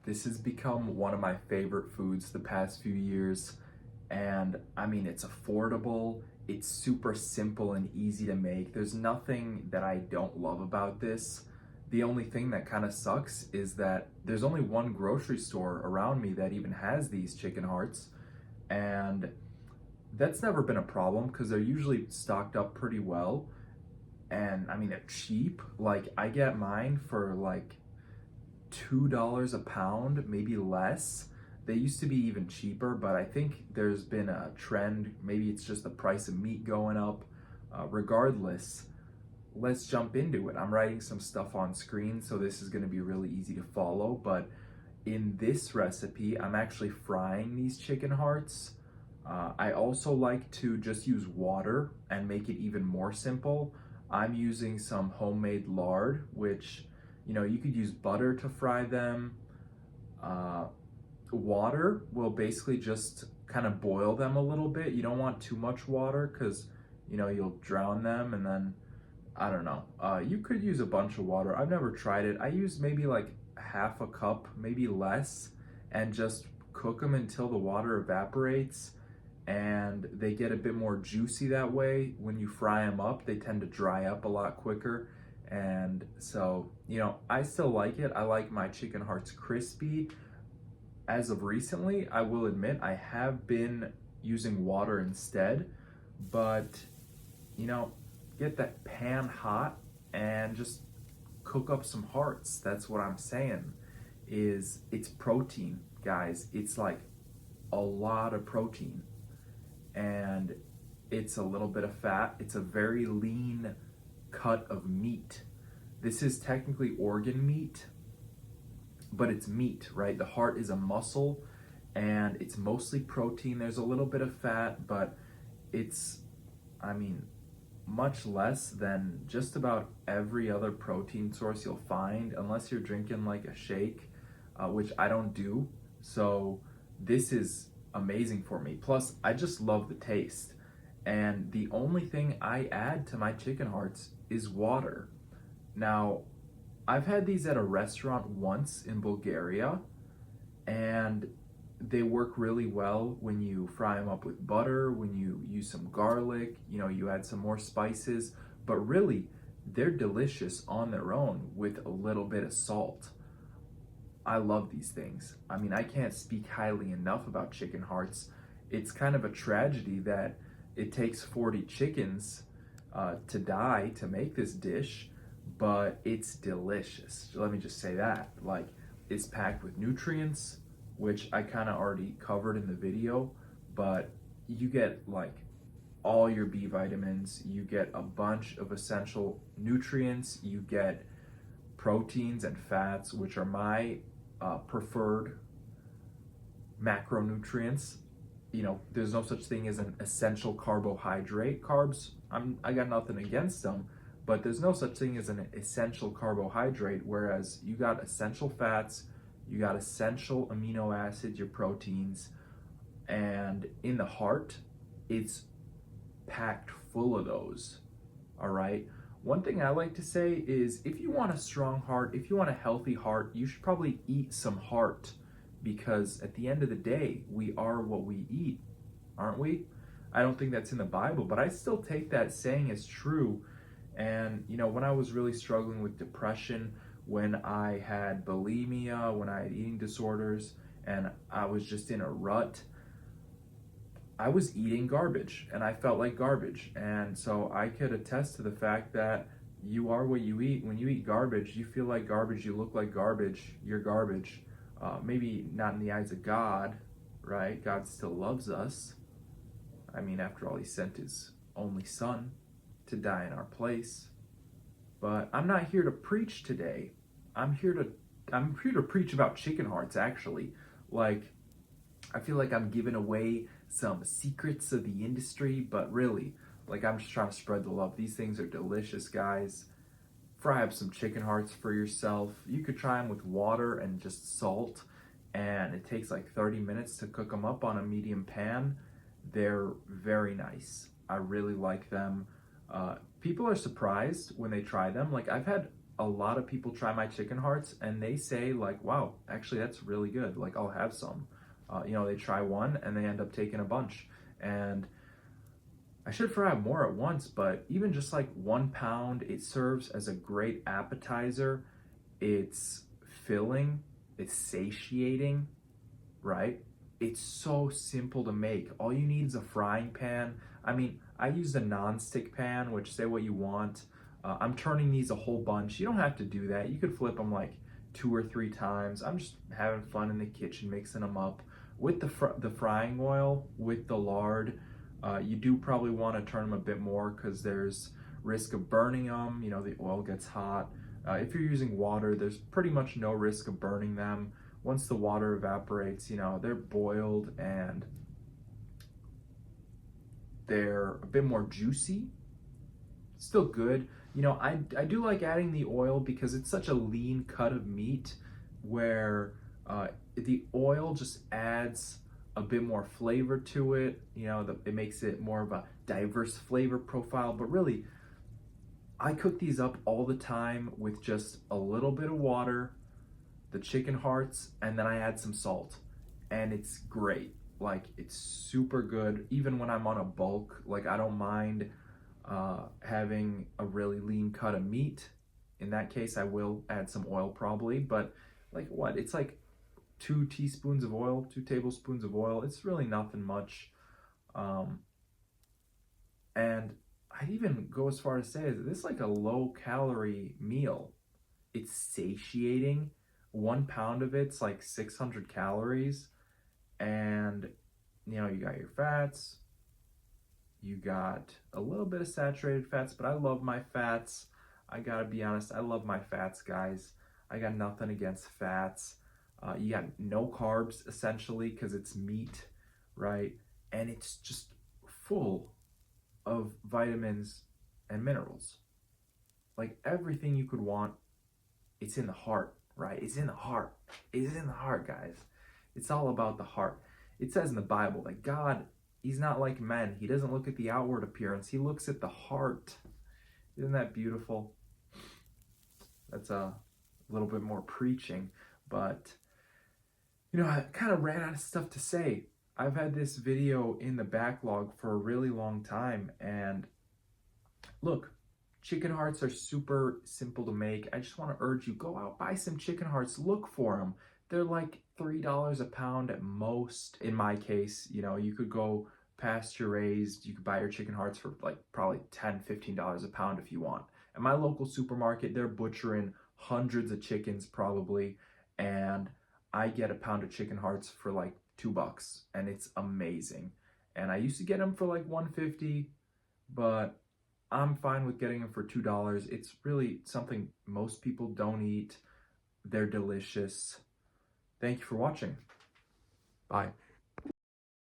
This has become one of my favorite foods the past few years. And I mean, it's affordable, it's super simple and easy to make. There's nothing that I don't love about this. The only thing that kind of sucks is that there's only one grocery store around me that even has these chicken hearts. And that's never been a problem because they're usually stocked up pretty well. And I mean, they're cheap. Like, I get mine for like $2 a pound, maybe less. They used to be even cheaper, but I think there's been a trend. Maybe it's just the price of meat going up. Regardless, let's jump into it. I'm writing some stuff on screen, so this is going to be really easy to follow. But in this recipe, I'm actually frying these chicken hearts. I also like to just use water and make it even more simple. I'm using some homemade lard, which, you could use butter to fry them. Uh, Water will basically just kind of boil them a little bit. You don't want too much water because, you'll drown them, and then, I don't know. You could use a bunch of water. I've never tried it. I use maybe like half a cup, maybe less, and just cook them until the water evaporates and they get a bit more juicy that way. When you fry them up, they tend to dry up a lot quicker. And so, I still like it. I like my chicken hearts crispy. As of recently, I will admit I have been using water instead, but get that pan hot and just cook up some hearts. That's what I'm saying. It's protein, guys. It's like a lot of protein, and it's a little bit of fat. It's a very lean cut of meat. This is technically organ meat, but it's meat, right? The heart is a muscle and it's mostly protein. There's a little bit of fat, but it's, much less than just about every other protein source you'll find, unless you're drinking like a shake, which I don't do. So this is amazing for me. Plus, I just love the taste. And the only thing I add to my chicken hearts is water. Now, I've had these at a restaurant once in Bulgaria, and they work really well when you fry them up with butter, when you use some garlic, you add some more spices, but really, they're delicious on their own with a little bit of salt. I love these things. I can't speak highly enough about chicken hearts. It's kind of a tragedy that it takes 40 chickens to die to make this dish, but it's delicious. Let me just say that. Like, it's packed with nutrients, which I kind of already covered in the video, but you get like all your B vitamins, you get a bunch of essential nutrients, you get proteins and fats, which are my preferred macronutrients. There's no such thing as an essential carbohydrate. Carbs, I got nothing against them, but there's no such thing as an essential carbohydrate, whereas you got essential fats, you got essential amino acids, your proteins, and in the heart, it's packed full of those, all right? One thing I like to say is if you want a strong heart, if you want a healthy heart, you should probably eat some heart, because at the end of the day, we are what we eat, aren't we? I don't think that's in the Bible, but I still take that saying as true. And, when I was really struggling with depression, when I had bulimia, when I had eating disorders, and I was just in a rut, I was eating garbage and I felt like garbage. And so I could attest to the fact that you are what you eat. When you eat garbage, you feel like garbage, you look like garbage, you're garbage. Maybe not in the eyes of God, right? God still loves us. After all, he sent his only son to die in our place. But I'm not here to preach today. I'm here to preach about chicken hearts, actually. Like, I feel like I'm giving away some secrets of the industry, but really, like, I'm just trying to spread the love. These things are delicious, guys. Fry up some chicken hearts for yourself. You could try them with water and just salt, and it takes like 30 minutes to cook them up on a medium pan. They're very nice. I really like them. People are surprised when they try them. Like, I've had a lot of people try my chicken hearts and they say like, wow, actually that's really good. Like I'll have some. They try one and they end up taking a bunch. And I should try more at once, but even just like 1 pound, it serves as a great appetizer. It's filling, it's satiating, right? It's so simple to make. All you need is a frying pan. I mean, I used a non-stick pan, which say what you want. I'm turning these a whole bunch. You don't have to do that. You could flip them like 2 or 3 times. I'm just having fun in the kitchen, mixing them up. With the frying oil, with the lard, you do probably want to turn them a bit more because there's risk of burning them. The oil gets hot. If you're using water, there's pretty much no risk of burning them. Once the water evaporates, they're boiled and they're a bit more juicy. Still good. I do like adding the oil because it's such a lean cut of meat where the oil just adds a bit more flavor to it. It makes it more of a diverse flavor profile. But really, I cook these up all the time with just a little bit of water, the chicken hearts, and then I add some salt. And it's great. Like, it's super good. Even when I'm on a bulk, like I don't mind having a really lean cut of meat. In that case, I will add some oil probably, but like what? It's like 2 tablespoons of oil. It's really nothing much. And I'd even go as far as say is this is like a low calorie meal. It's satiating. 1 pound of it's like 600 calories. And you got your fats, you got a little bit of saturated fats, but I love my fats. I gotta be honest, I love my fats, guys. I got nothing against fats. You got no carbs essentially because it's meat, right? And it's just full of vitamins and minerals. Like everything you could want, it's in the heart, right? It's in the heart. It's in the heart, guys. It's all about the heart. It says in the Bible that God, he's not like men. He doesn't look at the outward appearance. He looks at the heart. Isn't that beautiful? That's a little bit more preaching, but I kind of ran out of stuff to say. I've had this video in the backlog for a really long time, and look, chicken hearts are super simple to make. I just want to urge you, go out, buy some chicken hearts, look for them. They're like $3 a pound at most. In my case, you could go pasture raised. You could buy your chicken hearts for like probably $10, $15 a pound if you want. At my local supermarket, they're butchering hundreds of chickens probably, and I get a pound of chicken hearts for like $2, and it's amazing. And I used to get them for like $1.50, but I'm fine with getting them for $2. It's really something most people don't eat. They're delicious. Thank you for watching. Bye.